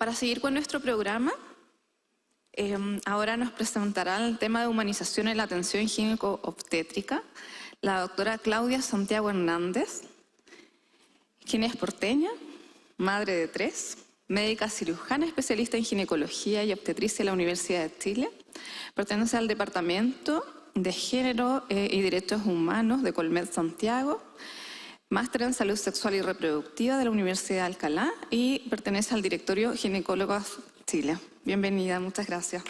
Para seguir con nuestro programa, ahora nos presentará el tema de humanización en la atención gineco-obstétrica la doctora Claudia Santiago Hernández, quien es porteña, madre de 3, médica cirujana, especialista en ginecología y obstetricia de la Universidad de Chile, pertenece al Departamento de Género y Derechos Humanos de Colmed Santiago, máster en Salud Sexual y Reproductiva de la Universidad de Alcalá y pertenece al Directorio Ginecólogos Chile. Bienvenida, muchas gracias.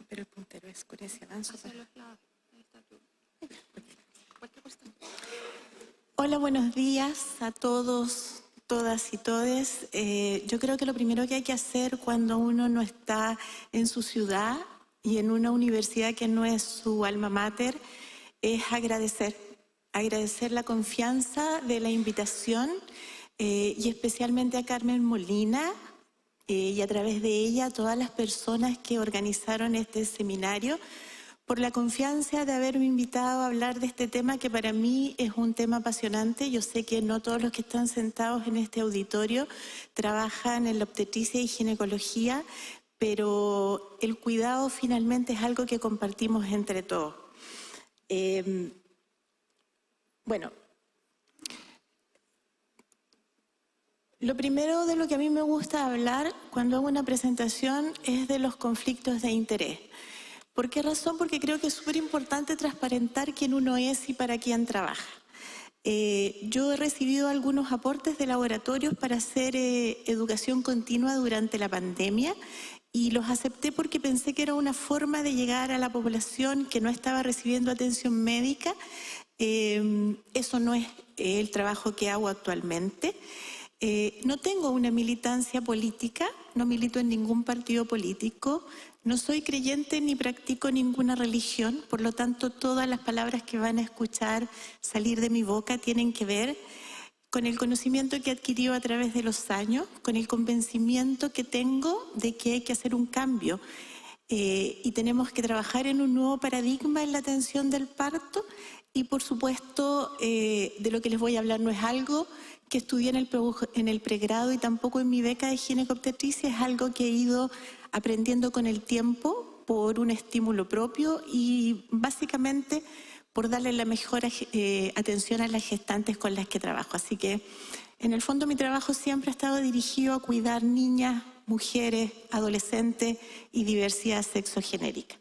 Pero el puntero oscurece, avanzo. Hola, buenos días a todos, todas y todes. Yo creo que lo primero que hay que hacer cuando uno no está en su ciudad y en una universidad que no es su alma mater es agradecer la confianza de la invitación y especialmente a Carmen Molina y a través de ella a todas las personas que organizaron este seminario por la confianza de haberme invitado a hablar de este tema que para mí es un tema apasionante. Yo sé que no todos los que están sentados en este auditorio trabajan en la obstetricia y ginecología, pero el cuidado finalmente es algo que compartimos entre todos. Bueno, lo primero de lo que a mí me gusta hablar cuando hago una presentación es de los conflictos de interés. ¿Por qué razón? Porque creo que es súper importante transparentar quién uno es y para quién trabaja. Yo he recibido algunos aportes de laboratorios para hacer educación continua durante la pandemia y los acepté porque pensé que era una forma de llegar a la población que no estaba recibiendo atención médica. Eso no es el trabajo que hago actualmente. No tengo una militancia política, no milito en ningún partido político, no soy creyente ni practico ninguna religión, por lo tanto todas las palabras que van a escuchar salir de mi boca tienen que ver con el conocimiento que he adquirido a través de los años, con el convencimiento que tengo de que hay que hacer un cambio y tenemos que trabajar en un nuevo paradigma en la atención del parto y por supuesto de lo que les voy a hablar no es algo que estudié en el pregrado y tampoco en mi beca de gineco-obstetricia, es algo que he ido aprendiendo con el tiempo por un estímulo propio y básicamente por darle la mejor atención a las gestantes con las que trabajo. Así que en el fondo mi trabajo siempre ha estado dirigido a cuidar niñas, mujeres, adolescentes y diversidad sexogenérica.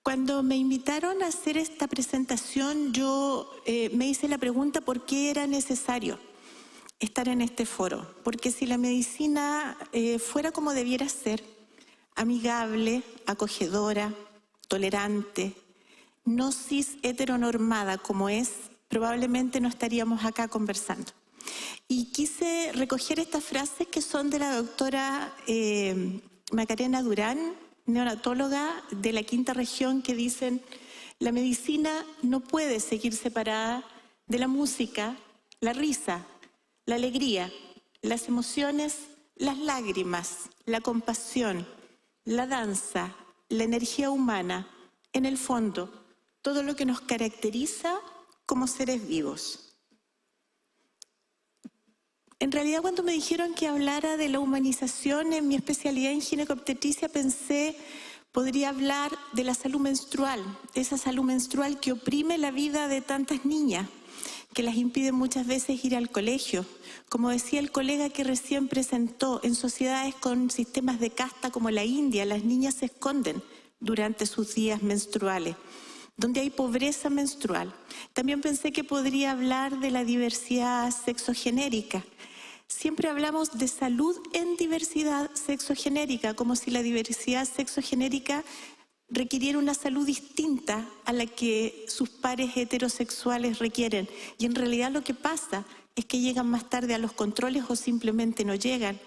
Cuando me invitaron a hacer esta presentación, yo me hice la pregunta por qué era necesario estar en este foro. Porque si la medicina fuera como debiera ser, amigable, acogedora, tolerante, no cis heteronormada como es, probablemente no estaríamos acá conversando. Y quise recoger estas frases que son de la doctora Macarena Durán, neonatóloga de la 5ª región, que dicen: la medicina no puede seguir separada de la música, la risa, la alegría, las emociones, las lágrimas, la compasión, la danza, la energía humana, en el fondo, todo lo que nos caracteriza como seres vivos. En realidad, cuando me dijeron que hablara de la humanización en mi especialidad en gineco-obstetricia, pensé, podría hablar de la salud menstrual, esa salud menstrual que oprime la vida de tantas niñas, que las impide muchas veces ir al colegio. Como decía el colega que recién presentó, en sociedades con sistemas de casta como la India, las niñas se esconden durante sus días menstruales, donde hay pobreza menstrual. También pensé que podría hablar de la diversidad sexogenérica. Siempre hablamos de salud en diversidad sexogenérica, como si la diversidad sexogenérica requiriera una salud distinta a la que sus pares heterosexuales requieren. Y en realidad lo que pasa es que llegan más tarde a los controles o simplemente no llegan.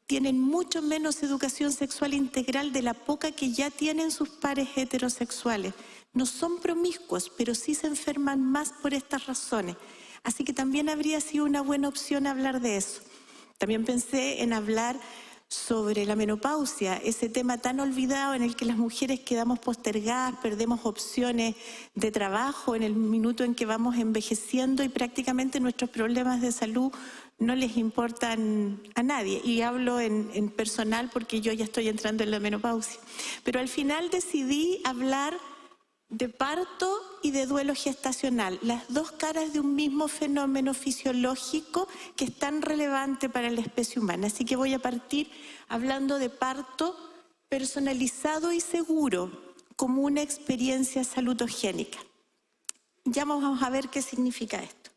Tienen mucho menos educación sexual integral de la poca que ya tienen sus pares heterosexuales. No son promiscuos, pero sí se enferman más por estas razones. Así que también habría sido una buena opción hablar de eso. También pensé en hablar sobre la menopausia, ese tema tan olvidado en el que las mujeres quedamos postergadas, perdemos opciones de trabajo en el minuto en que vamos envejeciendo y prácticamente nuestros problemas de salud no les importan a nadie. Y hablo en personal porque yo ya estoy entrando en la menopausia. Pero al final decidí hablar de parto y de duelo gestacional, las dos caras de un mismo fenómeno fisiológico que es tan relevante para la especie humana. Así que voy a partir hablando de parto personalizado y seguro como una experiencia salutogénica. Ya vamos a ver qué significa esto.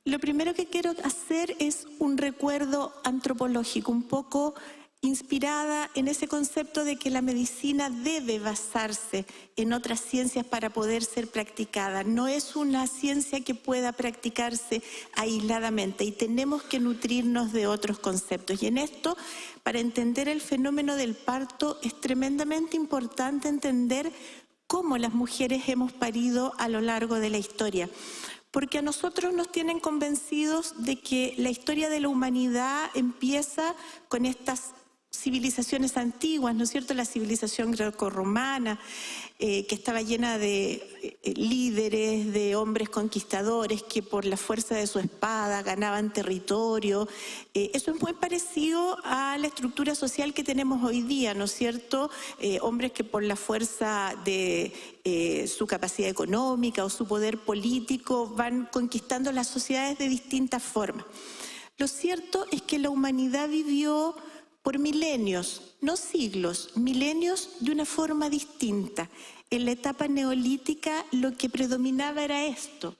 Lo primero que quiero hacer es un recuerdo antropológico, un poco inspirada en ese concepto de que la medicina debe basarse en otras ciencias para poder ser practicada. No es una ciencia que pueda practicarse aisladamente y tenemos que nutrirnos de otros conceptos. Y en esto, para entender el fenómeno del parto, es tremendamente importante entender cómo las mujeres hemos parido a lo largo de la historia. Porque a nosotros nos tienen convencidos de que la historia de la humanidad empieza con estas civilizaciones antiguas, ¿no es cierto? La civilización grecorromana, que estaba llena de líderes, de hombres conquistadores que por la fuerza de su espada ganaban territorio. Eso es muy parecido a la estructura social que tenemos hoy día, ¿no es cierto? Hombres que por la fuerza de su capacidad económica o su poder político van conquistando las sociedades de distintas formas. Lo cierto es que la humanidad vivió por milenios, no siglos, milenios de una forma distinta. En la etapa neolítica lo que predominaba era esto.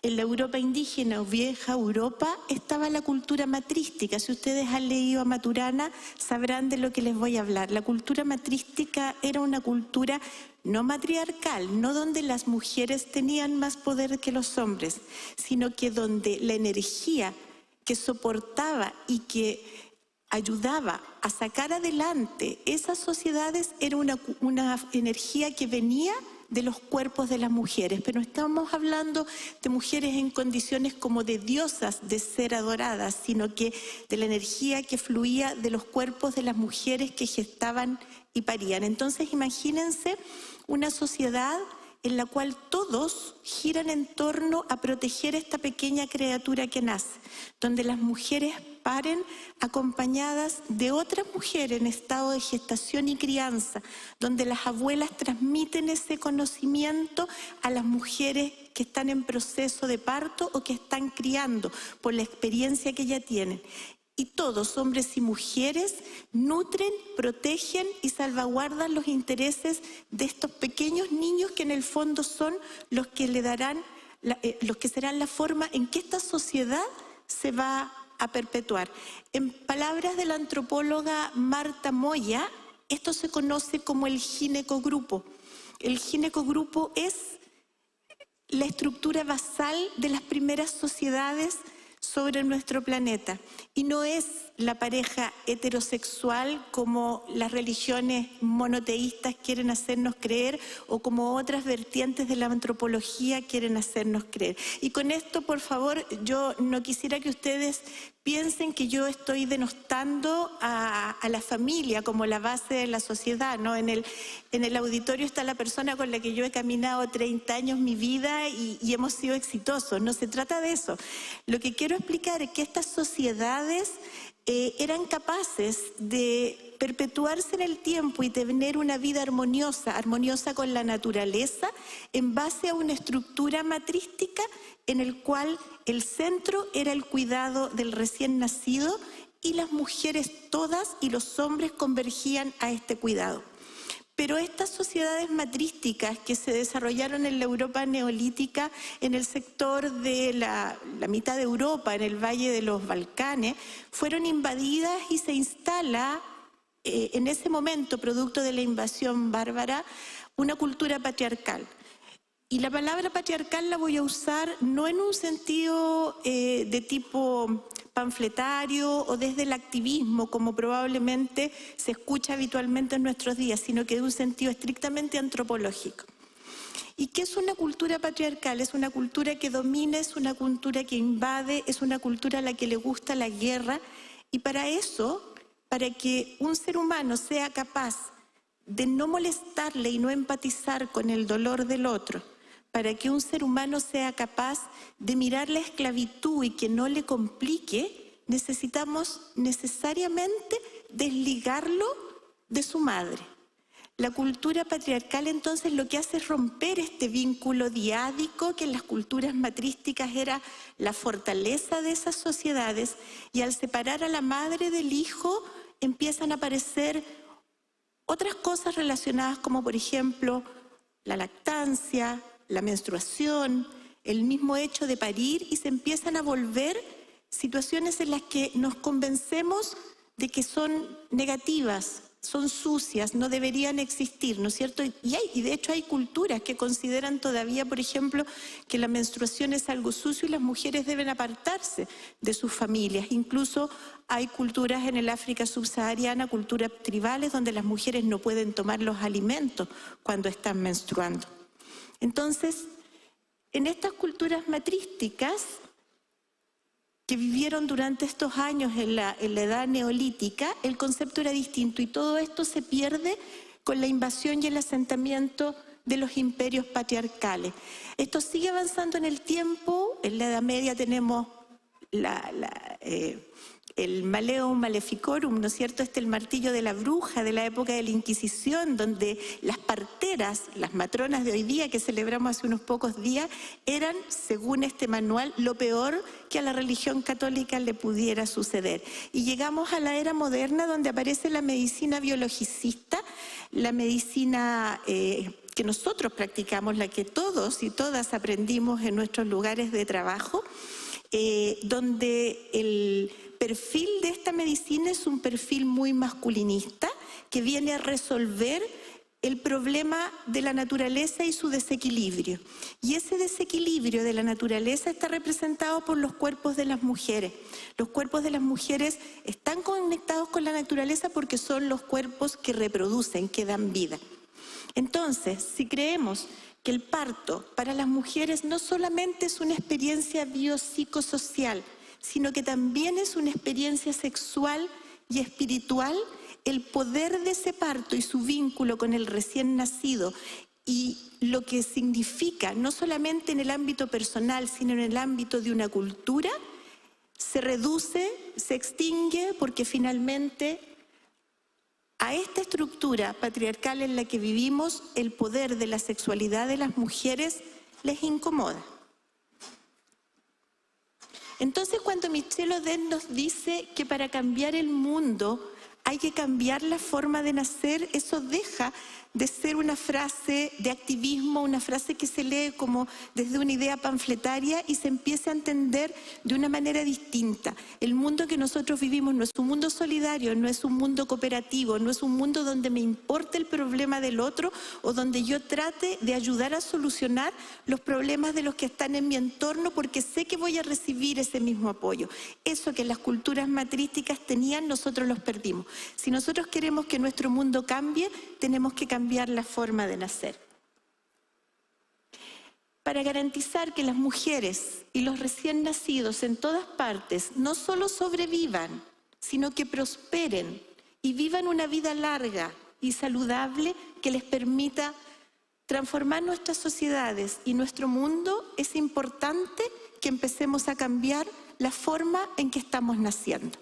En la Europa indígena o vieja Europa estaba la cultura matrística. Si ustedes han leído a Maturana sabrán de lo que les voy a hablar. La cultura matrística era una cultura no matriarcal, no donde las mujeres tenían más poder que los hombres, sino que donde la energía que soportaba y que ayudaba a sacar adelante esas sociedades era una energía que venía de los cuerpos de las mujeres, pero no estamos hablando de mujeres en condiciones como de diosas de ser adoradas, sino que de la energía que fluía de los cuerpos de las mujeres que gestaban y parían. Entonces imagínense una sociedad en la cual todos giran en torno a proteger a esta pequeña criatura que nace, donde las mujeres paren acompañadas de otras mujeres en estado de gestación y crianza, donde las abuelas transmiten ese conocimiento a las mujeres que están en proceso de parto o que están criando por la experiencia que ya tienen. Y todos, hombres y mujeres, nutren, protegen y salvaguardan los intereses de estos pequeños niños que en el fondo son los que le darán, los que serán la forma en que esta sociedad se va a perpetuar. En palabras de la antropóloga Marta Moya, esto se conoce como el ginecogrupo. El ginecogrupo es la estructura basal de las primeras sociedades sobre nuestro planeta y no es la pareja heterosexual como las religiones monoteístas quieren hacernos creer o como otras vertientes de la antropología quieren hacernos creer. Y con esto, por favor, yo no quisiera que ustedes piensen que yo estoy denostando a la familia como la base de la sociedad, ¿no? En el auditorio está la persona con la que yo he caminado 30 años mi vida y hemos sido exitosos. No se trata de eso. Lo que quiero explicar es que estas sociedades eran capaces de perpetuarse en el tiempo y tener una vida armoniosa con la naturaleza en base a una estructura matrística en el cual el centro era el cuidado del recién nacido y las mujeres todas y los hombres convergían a este cuidado. Pero estas sociedades matrísticas que se desarrollaron en la Europa neolítica, en el sector de la mitad de Europa, en el Valle de los Balcanes, fueron invadidas y se instala en ese momento, producto de la invasión bárbara, una cultura patriarcal. Y la palabra patriarcal la voy a usar no en un sentido de tipo panfletario o desde el activismo, como probablemente se escucha habitualmente en nuestros días, sino que de un sentido estrictamente antropológico. ¿Y qué es una cultura patriarcal? Es una cultura que domina, es una cultura que invade, es una cultura a la que le gusta la guerra. Y para eso, para que un ser humano sea capaz de no molestarle y no empatizar con el dolor del otro, para que un ser humano sea capaz de mirar la esclavitud y que no le complique, necesitamos necesariamente desligarlo de su madre. La cultura patriarcal entonces lo que hace es romper este vínculo diádico que en las culturas matrísticas era la fortaleza de esas sociedades, y al separar a la madre del hijo empiezan a aparecer otras cosas relacionadas como por ejemplo la lactancia, la menstruación, el mismo hecho de parir, y se empiezan a volver situaciones en las que nos convencemos de que son negativas, son sucias, no deberían existir, ¿no es cierto? Y de hecho hay culturas que consideran todavía, por ejemplo, que la menstruación es algo sucio y las mujeres deben apartarse de sus familias. Incluso hay culturas en el África subsahariana, culturas tribales, donde las mujeres no pueden tomar los alimentos cuando están menstruando. Entonces, en estas culturas matrísticas que vivieron durante estos años en la edad neolítica, el concepto era distinto, y todo esto se pierde con la invasión y el asentamiento de los imperios patriarcales. Esto sigue avanzando en el tiempo. En la Edad Media tenemos el Maleum Maleficorum, ¿no es cierto? El martillo de la bruja de la época de la Inquisición, donde las parteras, las matronas de hoy día que celebramos hace unos pocos días, eran, según este manual, lo peor que a la religión católica le pudiera suceder. Y llegamos a la era moderna, donde aparece la medicina biologicista, la medicina que nosotros practicamos, la que todos y todas aprendimos en nuestros lugares de trabajo, donde el perfil de esta medicina es un perfil muy masculinista que viene a resolver el problema de la naturaleza y su desequilibrio. Y ese desequilibrio de la naturaleza está representado por los cuerpos de las mujeres. Los cuerpos de las mujeres están conectados con la naturaleza porque son los cuerpos que reproducen, que dan vida. Entonces, si creemos que el parto para las mujeres no solamente es una experiencia biopsicosocial, sino que también es una experiencia sexual y espiritual, el poder de ese parto y su vínculo con el recién nacido y lo que significa no solamente en el ámbito personal, sino en el ámbito de una cultura, se reduce, se extingue, porque finalmente a esta estructura patriarcal en la que vivimos, el poder de la sexualidad de las mujeres les incomoda. Entonces, cuando Michel Oden nos dice que para cambiar el mundo hay que cambiar la forma de nacer, eso deja de ser una frase de activismo, una frase que se lee como desde una idea panfletaria, y se empieza a entender de una manera distinta. El mundo que nosotros vivimos no es un mundo solidario, no es un mundo cooperativo, no es un mundo donde me importe el problema del otro o donde yo trate de ayudar a solucionar los problemas de los que están en mi entorno porque sé que voy a recibir ese mismo apoyo. Eso que las culturas matrísticas tenían, nosotros los perdimos. Si nosotros queremos que nuestro mundo cambie, tenemos que cambiar la forma de nacer. Para garantizar que las mujeres y los recién nacidos en todas partes no solo sobrevivan, sino que prosperen y vivan una vida larga y saludable que les permita transformar nuestras sociedades y nuestro mundo, es importante que empecemos a cambiar la forma en que estamos naciendo.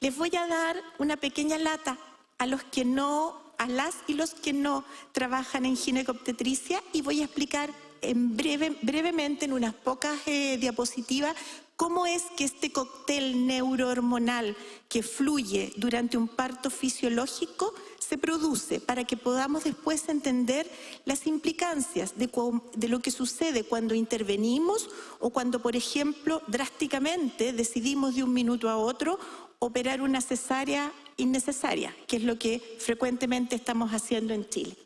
Les voy a dar una pequeña lata a las y los que no trabajan en ginecobstetricia, y voy a explicar brevemente en unas pocas diapositivas cómo es que este cóctel neurohormonal que fluye durante un parto fisiológico se produce, para que podamos después entender las implicancias de lo que sucede cuando intervenimos o cuando, por ejemplo, drásticamente decidimos de un minuto a otro operar una cesárea innecesaria, que es lo que frecuentemente estamos haciendo en Chile.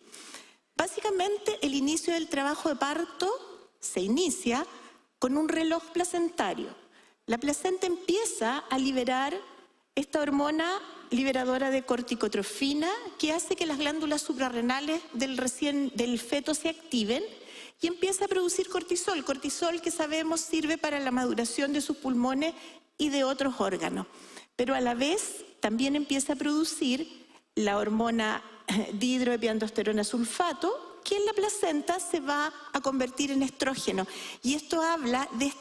Básicamente, el inicio del trabajo de parto se inicia con un reloj placentario. La placenta empieza a liberar esta hormona liberadora de corticotrofina que hace que las glándulas suprarrenales del feto se activen y empieza a producir cortisol. Cortisol que sabemos sirve para la maduración de sus pulmones y de otros órganos. Pero a la vez también empieza a producir la hormona dihidroepiandrosterona sulfato, que en la placenta se va a convertir en estrógeno. Y esto habla de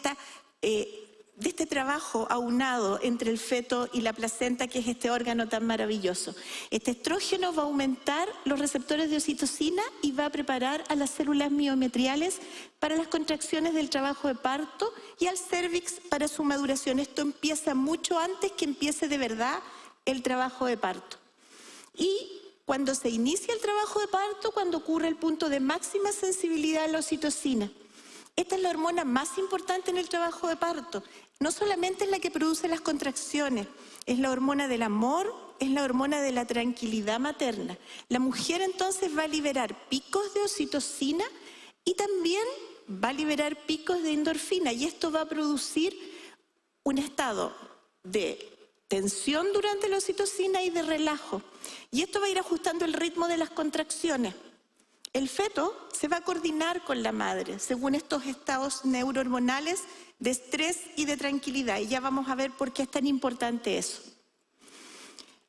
este trabajo aunado entre el feto y la placenta, que es este órgano tan maravilloso. Este estrógeno va a aumentar los receptores de oxitocina y va a preparar a las células miometriales para las contracciones del trabajo de parto y al cérvix para su maduración. Esto empieza mucho antes que empiece de verdad el trabajo de parto. Y cuando se inicia el trabajo de parto, cuando ocurre el punto de máxima sensibilidad a la oxitocina. Esta es la hormona más importante en el trabajo de parto. No solamente es la que produce las contracciones, es la hormona del amor, es la hormona de la tranquilidad materna. La mujer entonces va a liberar picos de oxitocina y también va a liberar picos de endorfina, y esto va a producir un estado de tensión durante la oxitocina y de relajo. Y esto va a ir ajustando el ritmo de las contracciones. El feto se va a coordinar con la madre según estos estados neurohormonales de estrés y de tranquilidad. Y ya vamos a ver por qué es tan importante eso.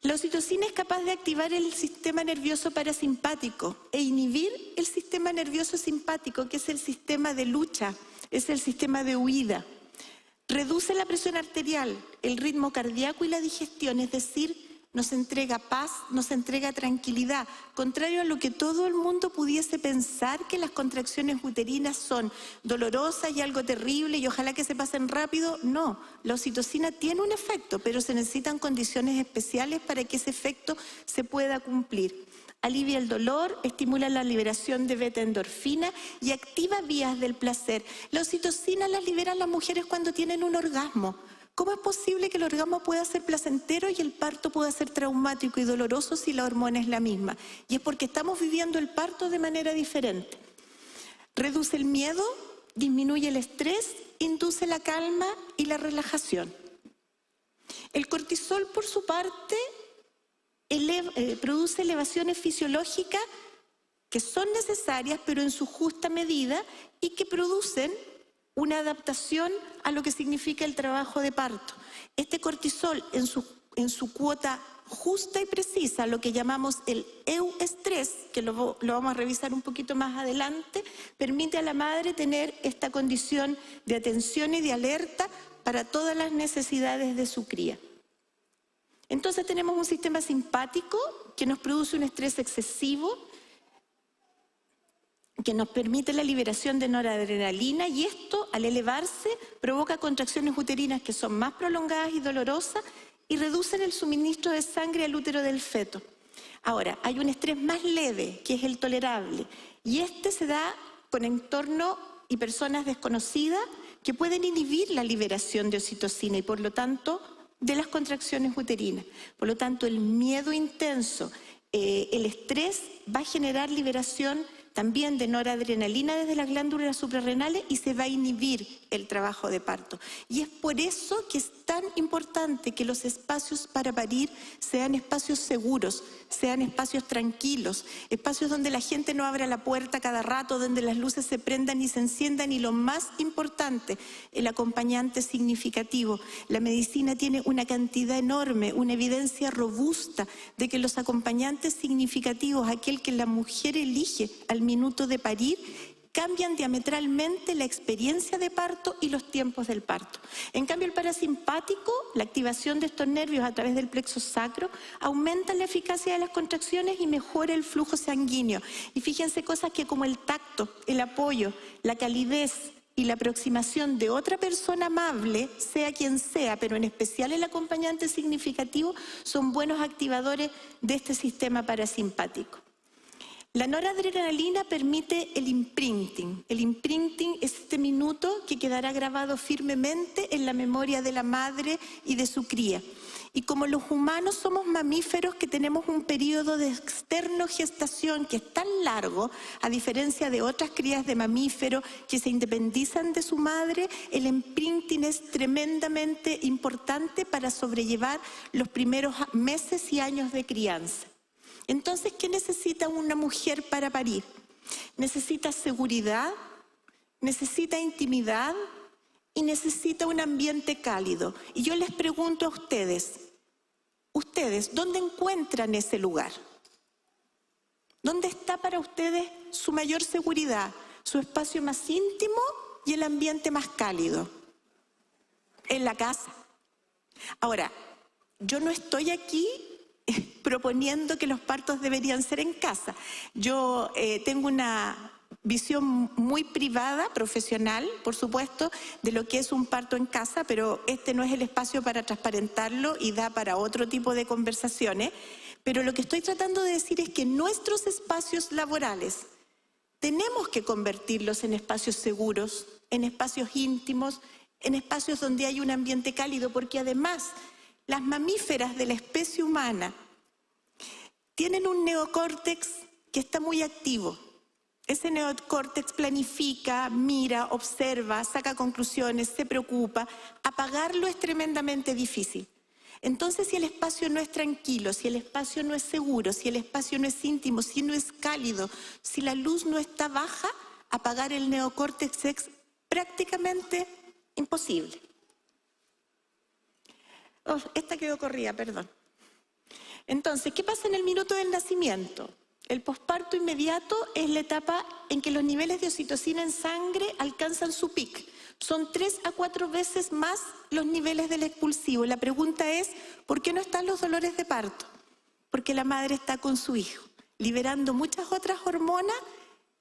La oxitocina es capaz de activar el sistema nervioso parasimpático e inhibir el sistema nervioso simpático, que es el sistema de lucha, es el sistema de huida. Reduce la presión arterial, el ritmo cardíaco y la digestión, es decir, nos entrega paz, nos entrega tranquilidad, contrario a lo que todo el mundo pudiese pensar, que las contracciones uterinas son dolorosas y algo terrible y ojalá que se pasen rápido. No, la oxitocina tiene un efecto, pero se necesitan condiciones especiales para que ese efecto se pueda cumplir. Alivia el dolor, estimula la liberación de beta-endorfina y activa vías del placer. La oxitocina la liberan las mujeres cuando tienen un orgasmo. ¿Cómo es posible que el orgasmo pueda ser placentero y el parto pueda ser traumático y doloroso si la hormona es la misma? Y es porque estamos viviendo el parto de manera diferente. Reduce el miedo, disminuye el estrés, induce la calma y la relajación. El cortisol, por su parte, produce elevaciones fisiológicas que son necesarias, pero en su justa medida, y que producen una adaptación a lo que significa el trabajo de parto. Este cortisol en su cuota justa y precisa, lo que llamamos el euestrés, que lo vamos a revisar un poquito más adelante, permite a la madre tener esta condición de atención y de alerta para todas las necesidades de su cría. Entonces tenemos un sistema simpático que nos produce un estrés excesivo, que nos permite la liberación de noradrenalina, y esto, al elevarse, provoca contracciones uterinas que son más prolongadas y dolorosas y reducen el suministro de sangre al útero del feto. Ahora, hay un estrés más leve, que es el tolerable, y este se da con entorno y personas desconocidas que pueden inhibir la liberación de oxitocina y, por lo tanto, de las contracciones uterinas. Por lo tanto, el miedo intenso, el estrés va a generar liberación también de noradrenalina desde las glándulas suprarrenales y se va a inhibir el trabajo de parto. Y es por eso que es tan importante que los espacios para parir sean espacios seguros, sean espacios tranquilos, espacios donde la gente no abra la puerta cada rato, donde las luces se prendan y se enciendan, y lo más importante, el acompañante significativo. La medicina tiene una cantidad enorme, una evidencia robusta de que los acompañantes significativos, aquel que la mujer elige al minuto de parir, cambian diametralmente la experiencia de parto y los tiempos del parto. En cambio, el parasimpático, la activación de estos nervios a través del plexo sacro, aumenta la eficacia de las contracciones y mejora el flujo sanguíneo. Y fíjense cosas que, como el tacto, el apoyo, la calidez y la aproximación de otra persona amable, sea quien sea, pero en especial el acompañante significativo, son buenos activadores de este sistema parasimpático. La noradrenalina permite el imprinting. El imprinting es este minuto que quedará grabado firmemente en la memoria de la madre y de su cría. Y como los humanos somos mamíferos que tenemos un periodo de externo-gestación que es tan largo, a diferencia de otras crías de mamíferos que se independizan de su madre, el imprinting es tremendamente importante para sobrellevar los primeros meses y años de crianza. Entonces, ¿qué necesita una mujer para parir? Necesita seguridad, necesita intimidad y necesita un ambiente cálido. Y yo les pregunto a ustedes, ¿dónde encuentran ese lugar? ¿Dónde está para ustedes su mayor seguridad, su espacio más íntimo y el ambiente más cálido? En la casa. Ahora, yo no estoy aquí proponiendo que los partos deberían ser en casa. Yo tengo una visión muy privada, profesional, por supuesto, de lo que es un parto en casa, pero este no es el espacio para transparentarlo y da para otro tipo de conversaciones. Pero lo que estoy tratando de decir es que nuestros espacios laborales tenemos que convertirlos en espacios seguros, en espacios íntimos, en espacios donde hay un ambiente cálido, porque además las mamíferas de la especie humana tienen un neocórtex que está muy activo. Ese neocórtex planifica, mira, observa, saca conclusiones, se preocupa. Apagarlo es tremendamente difícil. Entonces, si el espacio no es tranquilo, si el espacio no es seguro, si el espacio no es íntimo, si no es cálido, si la luz no está baja, apagar el neocórtex es prácticamente imposible. Oh, esta quedó corrida, perdón. Entonces, ¿qué pasa en el minuto del nacimiento? El posparto inmediato es la etapa en que los niveles de oxitocina en sangre alcanzan su pic. Son 3 a 4 veces más los niveles del expulsivo. La pregunta es, ¿por qué no están los dolores de parto? Porque la madre está con su hijo, liberando muchas otras hormonas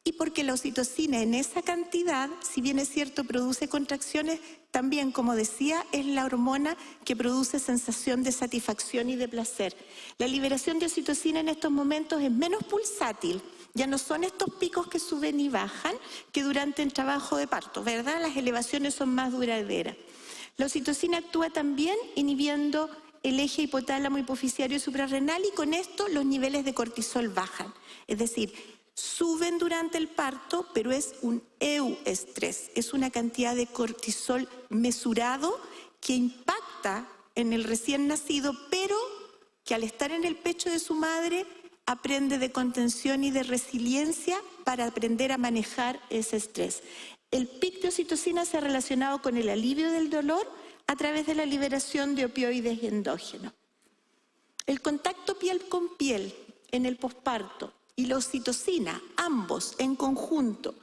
y porque la oxitocina en esa cantidad, si bien es cierto, produce contracciones, también, como decía, es la hormona que produce sensación de satisfacción y de placer. La liberación de oxitocina en estos momentos es menos pulsátil. Ya no son estos picos que suben y bajan que durante el trabajo de parto, ¿verdad? Las elevaciones son más duraderas. La oxitocina actúa también inhibiendo el eje hipotálamo, hipoficiario y suprarrenal y con esto los niveles de cortisol bajan. Es decir, suben durante el parto, pero es un euestrés, es una cantidad de cortisol mesurado que impacta en el recién nacido, pero que al estar en el pecho de su madre aprende de contención y de resiliencia para aprender a manejar ese estrés. El pic de oxitocina se ha relacionado con el alivio del dolor a través de la liberación de opioides endógenos. El contacto piel con piel en el posparto y la oxitocina, ambos en conjunto,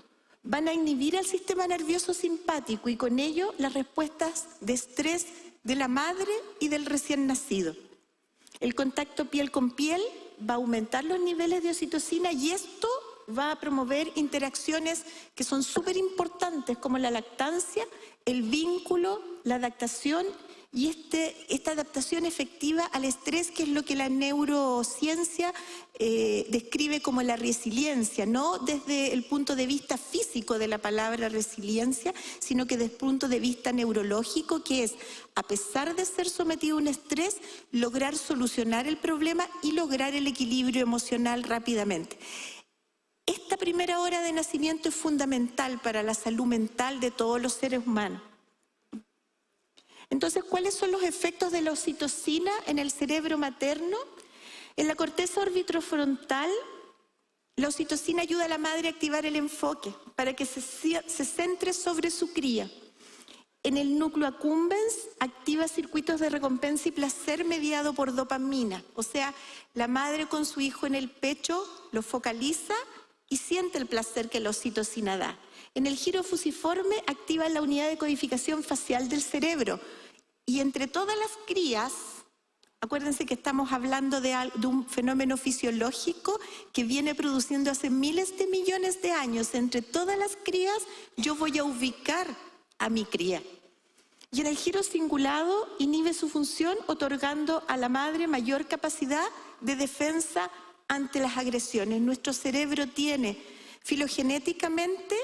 van a inhibir al sistema nervioso simpático y con ello las respuestas de estrés de la madre y del recién nacido. El contacto piel con piel va a aumentar los niveles de oxitocina y esto va a promover interacciones que son súper importantes como la lactancia, el vínculo, la adaptación y esta adaptación efectiva al estrés, que es lo que la neurociencia describe como la resiliencia, no desde el punto de vista físico de la palabra resiliencia, sino que desde el punto de vista neurológico, que es, a pesar de ser sometido a un estrés, lograr solucionar el problema y lograr el equilibrio emocional rápidamente. Esta primera hora de nacimiento es fundamental para la salud mental de todos los seres humanos. Entonces, ¿cuáles son los efectos de la oxitocina en el cerebro materno? En la corteza orbitofrontal, la oxitocina ayuda a la madre a activar el enfoque para que se centre sobre su cría. En el núcleo accumbens activa circuitos de recompensa y placer mediado por dopamina. O sea, la madre con su hijo en el pecho lo focaliza y siente el placer que la oxitocina da. En el giro fusiforme activa la unidad de codificación facial del cerebro. Y entre todas las crías, acuérdense que estamos hablando de un fenómeno fisiológico que viene produciendo hace miles de millones de años. Entre todas las crías yo voy a ubicar a mi cría. Y en el giro cingulado inhibe su función otorgando a la madre mayor capacidad de defensa ante las agresiones. Nuestro cerebro tiene filogenéticamente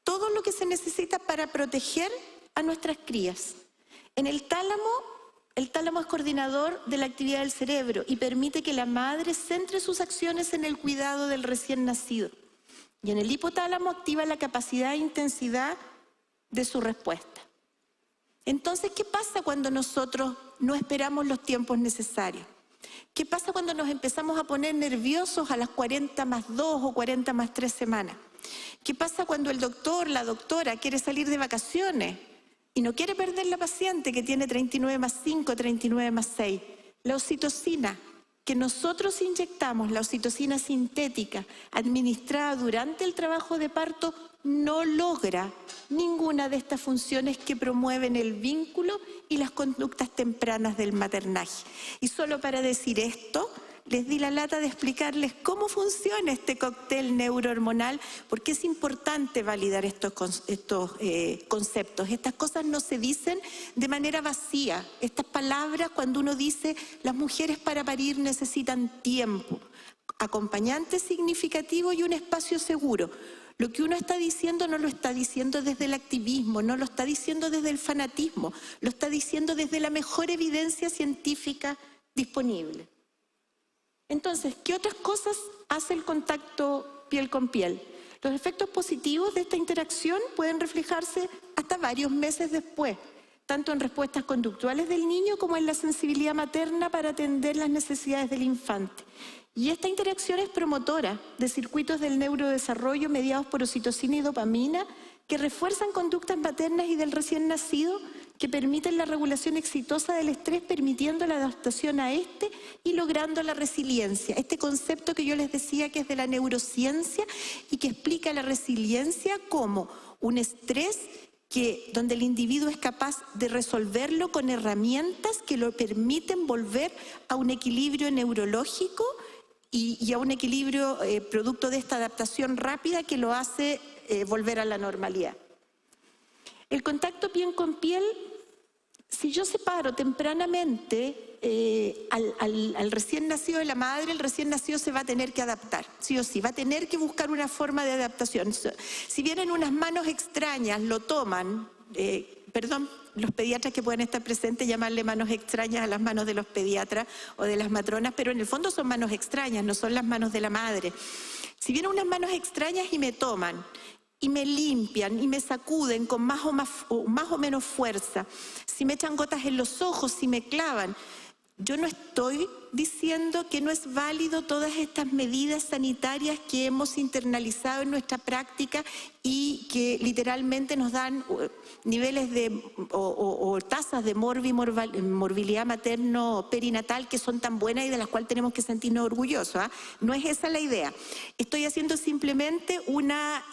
todo lo que se necesita para proteger a nuestras crías. En el tálamo es coordinador de la actividad del cerebro y permite que la madre centre sus acciones en el cuidado del recién nacido. Y en el hipotálamo activa la capacidad e intensidad de su respuesta. Entonces, ¿qué pasa cuando nosotros no esperamos los tiempos necesarios? ¿Qué pasa cuando nos empezamos a poner nerviosos a las 40+2 o 40+3 semanas? ¿Qué pasa cuando el doctor, la doctora quiere salir de vacaciones y no quiere perder la paciente que tiene 39+5, 39+6? La oxitocina que nosotros inyectamos, la oxitocina sintética, administrada durante el trabajo de parto, no logra ninguna de estas funciones que promueven el vínculo y las conductas tempranas del maternaje. Y solo para decir esto, les di la lata de explicarles cómo funciona este cóctel neurohormonal, porque es importante validar estos conceptos. Estas cosas no se dicen de manera vacía. Estas palabras, cuando uno dice las mujeres para parir necesitan tiempo, acompañante significativo y un espacio seguro. Lo que uno está diciendo no lo está diciendo desde el activismo, no lo está diciendo desde el fanatismo, lo está diciendo desde la mejor evidencia científica disponible. Entonces, ¿qué otras cosas hace el contacto piel con piel? Los efectos positivos de esta interacción pueden reflejarse hasta varios meses después, tanto en respuestas conductuales del niño como en la sensibilidad materna para atender las necesidades del infante. Y esta interacción es promotora de circuitos del neurodesarrollo mediados por oxitocina y dopamina que refuerzan conductas maternas y del recién nacido, que permiten la regulación exitosa del estrés, permitiendo la adaptación a este y logrando la resiliencia. Este concepto que yo les decía que es de la neurociencia y que explica la resiliencia como un estrés donde el individuo es capaz de resolverlo con herramientas que lo permiten volver a un equilibrio neurológico y a un equilibrio producto de esta adaptación rápida que lo hace volver a la normalidad. El contacto piel con piel, si yo separo tempranamente al recién nacido de la madre, el recién nacido se va a tener que adaptar, sí o sí, va a tener que buscar una forma de adaptación. Si vienen unas manos extrañas, lo toman, los pediatras que pueden estar presentes llamarle manos extrañas a las manos de los pediatras o de las matronas, pero en el fondo son manos extrañas, no son las manos de la madre. Si vienen unas manos extrañas y me toman, y me limpian y me sacuden con más o menos fuerza, si me echan gotas en los ojos, si me clavan, yo no estoy diciendo que no es válido todas estas medidas sanitarias que hemos internalizado en nuestra práctica y que literalmente nos dan niveles o tasas de morbilidad materno-perinatal que son tan buenas y de las cuales tenemos que sentirnos orgullosos, ¿ah? No es esa la idea. Estoy haciendo simplemente una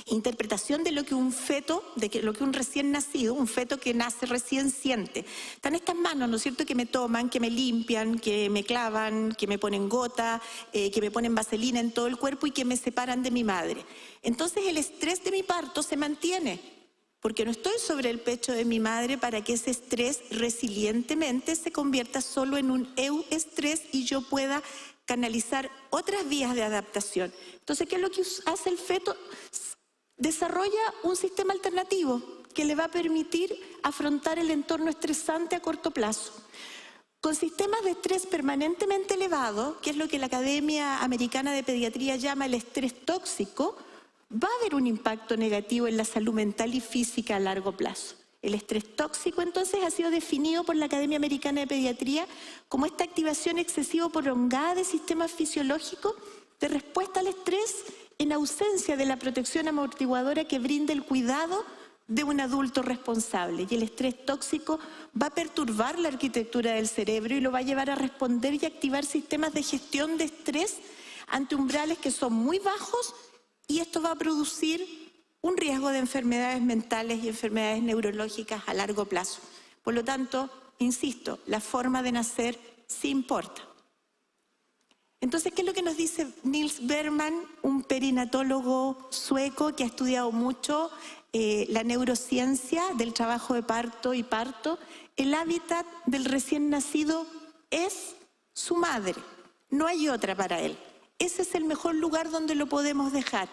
interpretación de lo que un feto, lo que un recién nacido, un feto que nace recién siente. Están estas manos, ¿no es cierto?, que me toman, que me limpian, que me clavan, que me ponen gota, que me ponen vaselina en todo el cuerpo y que me separan de mi madre. Entonces el estrés de mi parto se mantiene, porque no estoy sobre el pecho de mi madre para que ese estrés resilientemente se convierta solo en un euestrés y yo pueda canalizar otras vías de adaptación. Entonces, ¿qué es lo que hace el feto? Desarrolla un sistema alternativo que le va a permitir afrontar el entorno estresante a corto plazo. Con sistemas de estrés permanentemente elevado, que es lo que la Academia Americana de Pediatría llama el estrés tóxico, va a haber un impacto negativo en la salud mental y física a largo plazo. El estrés tóxico, entonces, ha sido definido por la Academia Americana de Pediatría como esta activación excesiva prolongada de sistemas fisiológicos de respuesta al estrés en ausencia de la protección amortiguadora que brinda el cuidado de un adulto responsable. Y el estrés tóxico va a perturbar la arquitectura del cerebro y lo va a llevar a responder y activar sistemas de gestión de estrés ante umbrales que son muy bajos, y esto va a producir un riesgo de enfermedades mentales y enfermedades neurológicas a largo plazo. Por lo tanto, insisto, la forma de nacer sí importa. Entonces, ¿qué es lo que nos dice Nils Bergman, un perinatólogo sueco que ha estudiado mucho la neurociencia del trabajo de parto y parto? El hábitat del recién nacido es su madre. No hay otra para él. Ese es el mejor lugar donde lo podemos dejar.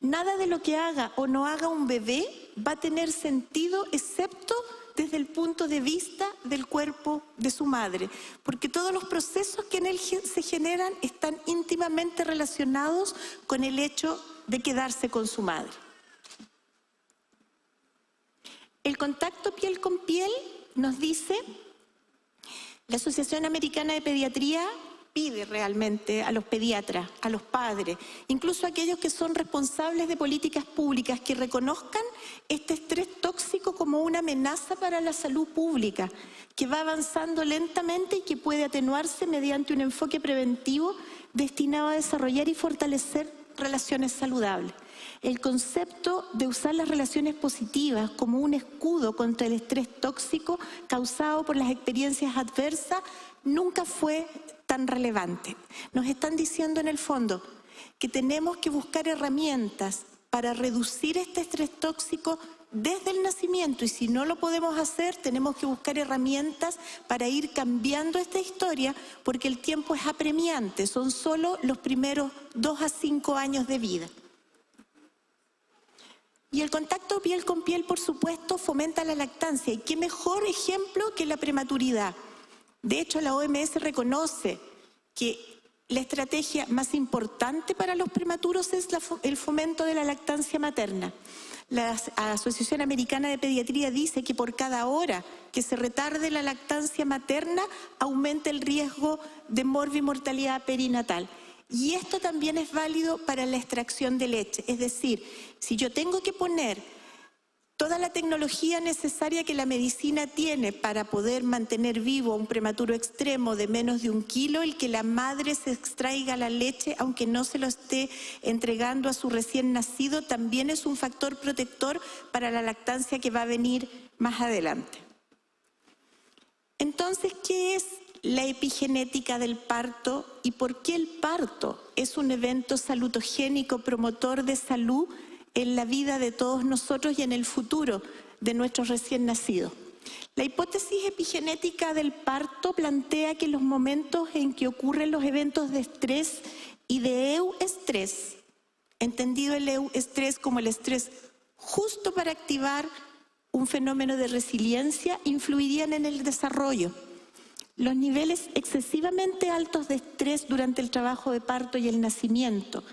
Nada de lo que haga o no haga un bebé va a tener sentido excepto desde el punto de vista del cuerpo de su madre, porque todos los procesos que en él se generan están íntimamente relacionados con el hecho de quedarse con su madre. El contacto piel con piel, nos dice la Asociación Americana de Pediatría, pide realmente a los pediatras, a los padres, incluso a aquellos que son responsables de políticas públicas, que reconozcan este estrés tóxico como una amenaza para la salud pública, que va avanzando lentamente y que puede atenuarse mediante un enfoque preventivo destinado a desarrollar y fortalecer relaciones saludables. El concepto de usar las relaciones positivas como un escudo contra el estrés tóxico causado por las experiencias adversas nunca fue tan relevante. Nos están diciendo en el fondo que tenemos que buscar herramientas para reducir este estrés tóxico desde el nacimiento, y si no lo podemos hacer, tenemos que buscar herramientas para ir cambiando esta historia, porque el tiempo es apremiante, son solo los primeros 2 a 5 años de vida. Y el contacto piel con piel, por supuesto, fomenta la lactancia, y qué mejor ejemplo que la prematuridad. De hecho, la OMS reconoce que la estrategia más importante para los prematuros es el fomento de la lactancia materna. La Asociación Americana de Pediatría dice que por cada hora que se retarde la lactancia materna, aumenta el riesgo de morbimortalidad perinatal. Y esto también es válido para la extracción de leche. Es decir, si yo tengo que poner toda la tecnología necesaria que la medicina tiene para poder mantener vivo a un prematuro extremo de menos de 1 kilo, el que la madre se extraiga la leche, aunque no se lo esté entregando a su recién nacido, también es un factor protector para la lactancia que va a venir más adelante. Entonces, ¿qué es la epigenética del parto y por qué el parto es un evento salutogénico promotor de salud en la vida de todos nosotros y en el futuro de nuestros recién nacidos? La hipótesis epigenética del parto plantea que los momentos en que ocurren los eventos de estrés y de euestrés, entendido el euestrés como el estrés justo para activar un fenómeno de resiliencia, influirían en el desarrollo. Los niveles excesivamente altos de estrés durante el trabajo de parto y el nacimiento,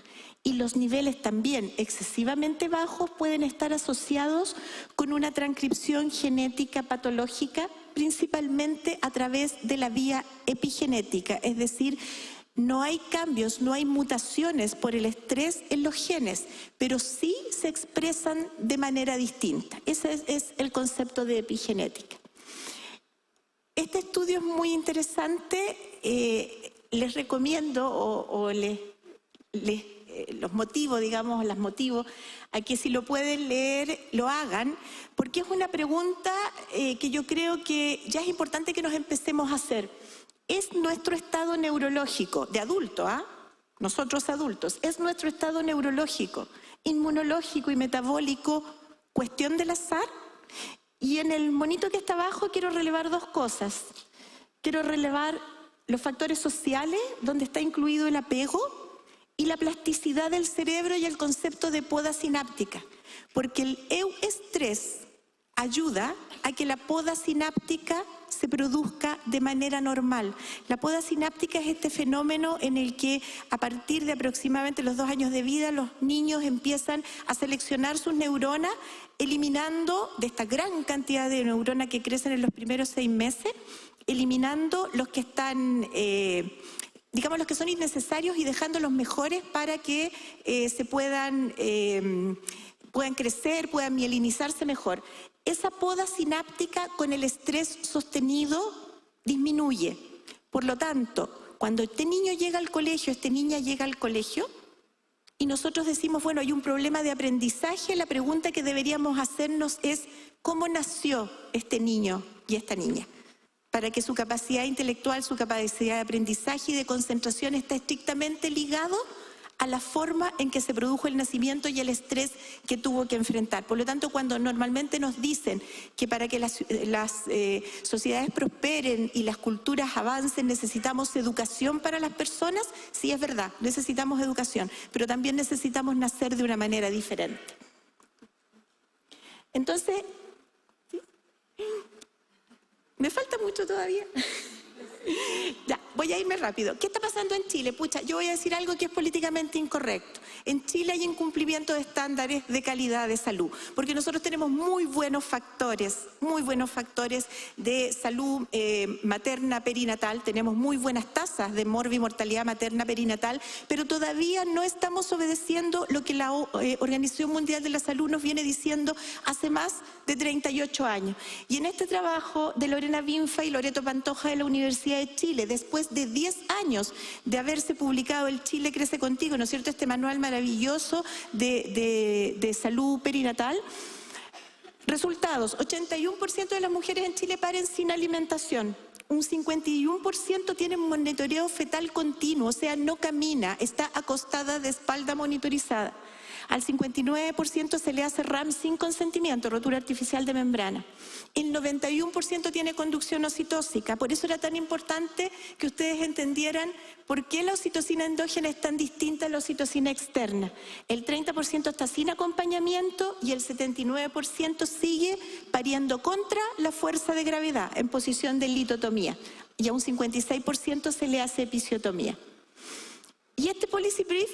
y los niveles también excesivamente bajos, pueden estar asociados con una transcripción genética patológica, principalmente a través de la vía epigenética, es decir, no hay cambios, no hay mutaciones por el estrés en los genes, pero sí se expresan de manera distinta. Ese es el concepto de epigenética. Este estudio es muy interesante, les recomiendo los motivo, digamos, las motivo a que si lo pueden leer, lo hagan, porque es una pregunta que yo creo que ya es importante que nos empecemos a hacer. ¿Es nuestro estado neurológico, de adulto, nosotros adultos, es nuestro estado neurológico, inmunológico y metabólico cuestión del azar? Y en el monito que está abajo quiero relevar 2 cosas. Quiero relevar los factores sociales, donde está incluido el apego, y la plasticidad del cerebro y el concepto de poda sináptica, porque el euestrés ayuda a que la poda sináptica se produzca de manera normal. La poda sináptica es este fenómeno en el que a partir de aproximadamente los 2 años de vida los niños empiezan a seleccionar sus neuronas, eliminando de esta gran cantidad de neuronas que crecen en los primeros 6 meses, eliminando los que están digamos los que son innecesarios y dejando los mejores para que puedan crecer, puedan mielinizarse mejor. Esa poda sináptica con el estrés sostenido disminuye. Por lo tanto, cuando este niño llega al colegio, esta niña llega al colegio, y nosotros decimos, bueno, hay un problema de aprendizaje, la pregunta que deberíamos hacernos es, ¿cómo nació este niño y esta niña? Para que su capacidad intelectual, su capacidad de aprendizaje y de concentración esté estrictamente ligado a la forma en que se produjo el nacimiento y el estrés que tuvo que enfrentar. Por lo tanto, cuando normalmente nos dicen que para que las sociedades prosperen y las culturas avancen necesitamos educación para las personas, sí es verdad, necesitamos educación, pero también necesitamos nacer de una manera diferente. Entonces, ¿sí? Me falta mucho todavía. Ya, voy a irme rápido. ¿Qué está pasando en Chile? Pucha, yo voy a decir algo que es políticamente incorrecto. En Chile hay incumplimiento de estándares de calidad de salud, porque nosotros tenemos muy buenos factores de salud materna perinatal, tenemos muy buenas tasas de morbimortalidad materna perinatal, pero todavía no estamos obedeciendo lo que la Organización Mundial de la Salud nos viene diciendo hace más de 38 años. Y en este trabajo de Lorena Binfa y Loreto Pantoja de la Universidad de Chile, después de 10 años de haberse publicado el Chile Crece Contigo, ¿no es cierto?, este manual maravilloso de salud perinatal. Resultados: 81% de las mujeres en Chile paren sin alimentación. Un 51% tienen monitoreo fetal continuo, o sea, no camina, está acostada de espalda monitorizada. Al 59% se le hace RAM sin consentimiento, rotura artificial de membrana. El 91% tiene conducción oxitóxica. Por eso era tan importante que ustedes entendieran por qué la oxitocina endógena es tan distinta a la oxitocina externa. El 30% está sin acompañamiento y el 79% sigue pariendo contra la fuerza de gravedad en posición de litotomía. Y a un 56% se le hace episiotomía. Y este policy brief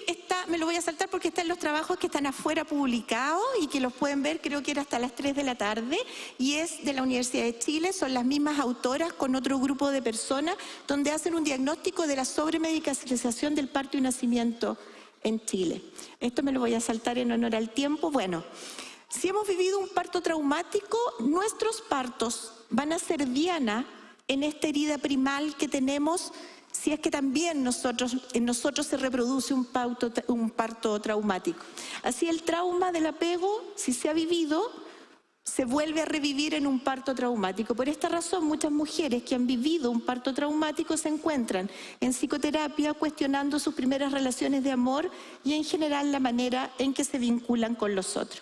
me lo voy a saltar porque está en los trabajos que están afuera publicados y que los pueden ver, creo que era hasta las 3 de la tarde, y es de la Universidad de Chile, son las mismas autoras con otro grupo de personas, donde hacen un diagnóstico de la sobremedicalización del parto y nacimiento en Chile. Esto me lo voy a saltar en honor al tiempo. Bueno, si hemos vivido un parto traumático, nuestros partos van a ser diana en esta herida primal que tenemos, si es que también en nosotros se reproduce un parto traumático. Así el trauma del apego, si se ha vivido, se vuelve a revivir en un parto traumático. Por esta razón, muchas mujeres que han vivido un parto traumático se encuentran en psicoterapia cuestionando sus primeras relaciones de amor y en general la manera en que se vinculan con los otros.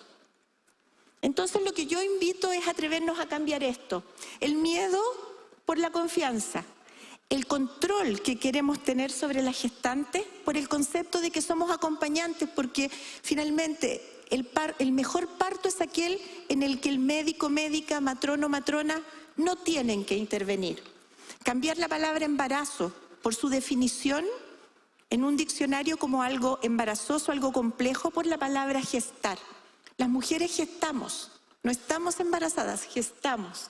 Entonces lo que yo invito es atrevernos a cambiar esto. El miedo por la confianza. El control que queremos tener sobre la gestante por el concepto de que somos acompañantes, porque finalmente el mejor parto es aquel en el que el médico, médica, matrono, matrona no tienen que intervenir. Cambiar la palabra embarazo por su definición en un diccionario como algo embarazoso, algo complejo, por la palabra gestar. Las mujeres gestamos, no estamos embarazadas, gestamos.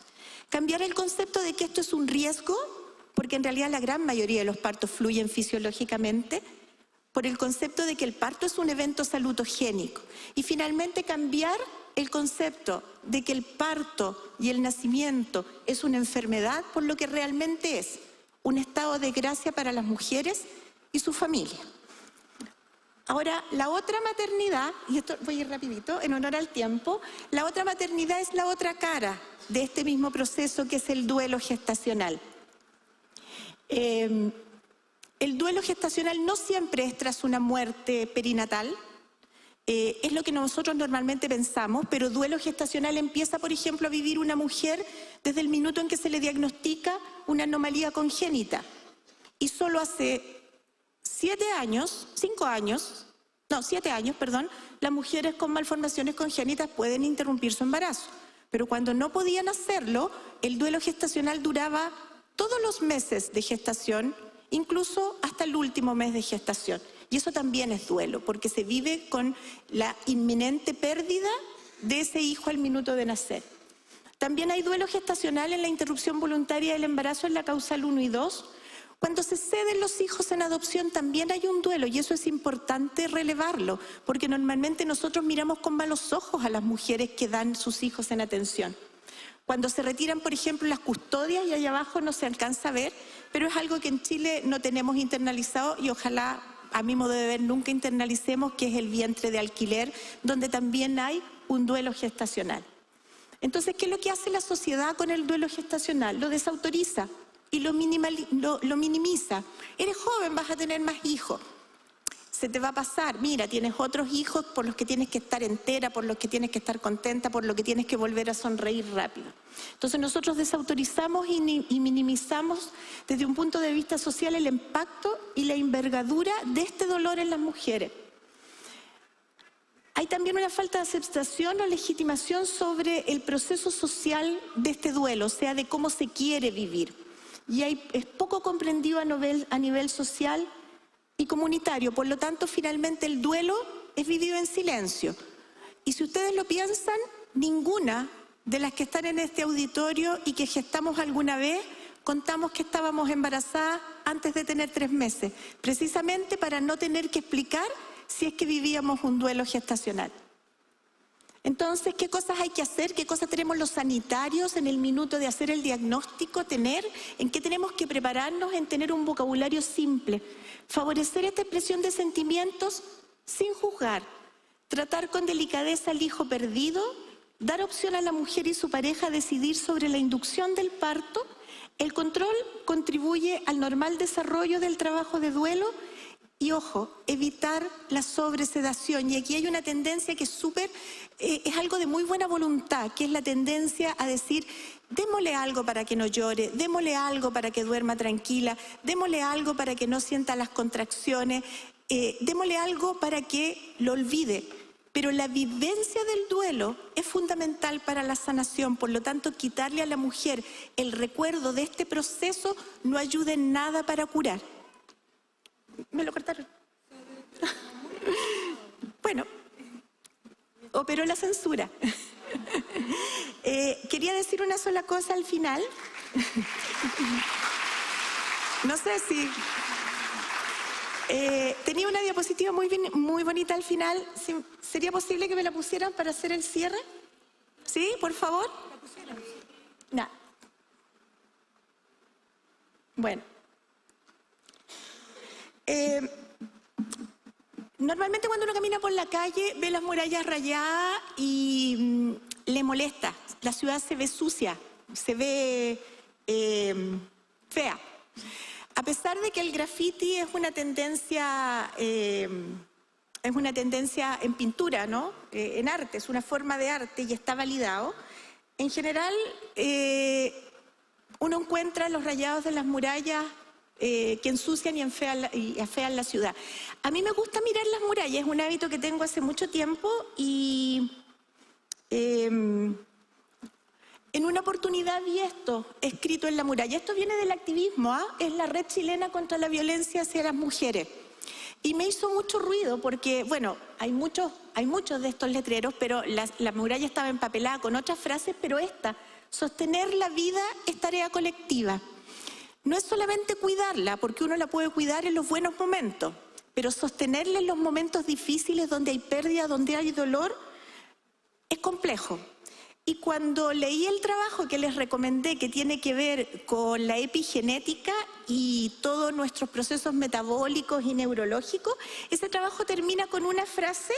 Cambiar el concepto de que esto es un riesgo, porque en realidad la gran mayoría de los partos fluyen fisiológicamente, por el concepto de que el parto es un evento salutogénico. Y finalmente cambiar el concepto de que el parto y el nacimiento es una enfermedad por lo que realmente es, un estado de gracia para las mujeres y su familia. Ahora, la otra maternidad, y esto voy a ir rapidito, en honor al tiempo, la otra maternidad es la otra cara de este mismo proceso que es el duelo gestacional. El duelo gestacional no siempre es tras una muerte perinatal, es lo que nosotros normalmente pensamos, pero duelo gestacional empieza, por ejemplo, a vivir una mujer desde el minuto en que se le diagnostica una anomalía congénita. Y solo hace 7 años, las mujeres con malformaciones congénitas pueden interrumpir su embarazo. Pero cuando no podían hacerlo, el duelo gestacional duraba todos los meses de gestación, incluso hasta el último mes de gestación. Y eso también es duelo, porque se vive con la inminente pérdida de ese hijo al minuto de nacer. También hay duelo gestacional en la interrupción voluntaria del embarazo en la causal 1 y 2. Cuando se ceden los hijos en adopción también hay un duelo, y eso es importante relevarlo, porque normalmente nosotros miramos con malos ojos a las mujeres que dan sus hijos en atención. Cuando se retiran, por ejemplo, las custodias, y allá abajo no se alcanza a ver, pero es algo que en Chile no tenemos internalizado y ojalá, a mi modo de ver, nunca internalicemos, que es el vientre de alquiler, donde también hay un duelo gestacional. Entonces, ¿qué es lo que hace la sociedad con el duelo gestacional? Lo desautoriza y lo minimiza. Eres joven, vas a tener más hijos. se te va a pasar. Mira, tienes otros hijos por los que tienes que estar entera, por los que tienes que estar contenta, por los que tienes que volver a sonreír rápido. Entonces nosotros desautorizamos y minimizamos desde un punto de vista social el impacto y la envergadura de este dolor en las mujeres. Hay también una falta de aceptación o legitimación sobre el proceso social de este duelo, o sea, de cómo se quiere vivir. Y es poco comprendido a nivel social y comunitario. Por lo tanto, finalmente el duelo es vivido en silencio. Y si ustedes lo piensan, ninguna de las que están en este auditorio y que gestamos alguna vez, contamos que estábamos embarazadas antes de tener 3 meses, precisamente para no tener que explicar si es que vivíamos un duelo gestacional. Entonces, ¿qué cosas hay que hacer? ¿Qué cosas tenemos los sanitarios en el minuto de hacer el diagnóstico? ¿En qué tenemos que prepararnos? En tener un vocabulario simple. Favorecer esta expresión de sentimientos sin juzgar. Tratar con delicadeza al hijo perdido. Dar opción a la mujer y su pareja a decidir sobre la inducción del parto. El control contribuye al normal desarrollo del trabajo de duelo. Y ojo, evitar la sobresedación. Y aquí hay una tendencia que es algo de muy buena voluntad, que es la tendencia a decir, démosle algo para que no llore, démosle algo para que duerma tranquila, démosle algo para que no sienta las contracciones, démosle algo para que lo olvide. Pero la vivencia del duelo es fundamental para la sanación, por lo tanto, quitarle a la mujer el recuerdo de este proceso no ayuda en nada para curar. ¿Me lo cortaron? Bueno, operó la censura. Quería decir una sola cosa al final. No sé si... tenía una diapositiva muy bonita al final. ¿Sería posible que me la pusieran para hacer el cierre? ¿Sí? Por favor. No. Bueno. Normalmente cuando uno camina por la calle ve las murallas rayadas y le molesta. La ciudad se ve sucia, se ve fea. A pesar de que el graffiti es una tendencia en pintura, ¿no? En arte, es una forma de arte y está validado. En general, uno encuentra los rayados de las murallas que ensucian y afean la ciudad. A mí me gusta mirar las murallas, es un hábito que tengo hace mucho tiempo y en una oportunidad vi esto escrito en la muralla. Esto viene del activismo, es la Red Chilena contra la Violencia hacia las Mujeres. Y me hizo mucho ruido porque, bueno, hay muchos de estos letreros, pero la muralla estaba empapelada con otras frases, pero esta, sostener la vida es tarea colectiva. No es solamente cuidarla, porque uno la puede cuidar en los buenos momentos, pero sostenerla en los momentos difíciles, donde hay pérdida, donde hay dolor, es complejo. Y cuando leí el trabajo que les recomendé, que tiene que ver con la epigenética y todos nuestros procesos metabólicos y neurológicos, ese trabajo termina con una frase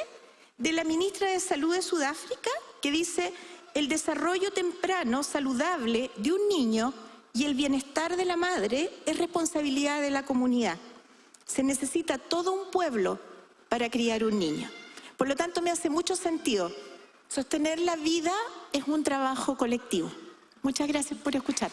de la ministra de Salud de Sudáfrica que dice: el desarrollo temprano saludable de un niño y el bienestar de la madre es responsabilidad de la comunidad. Se necesita todo un pueblo para criar un niño. Por lo tanto, me hace mucho sentido. Sostener la vida es un trabajo colectivo. Muchas gracias por escuchar.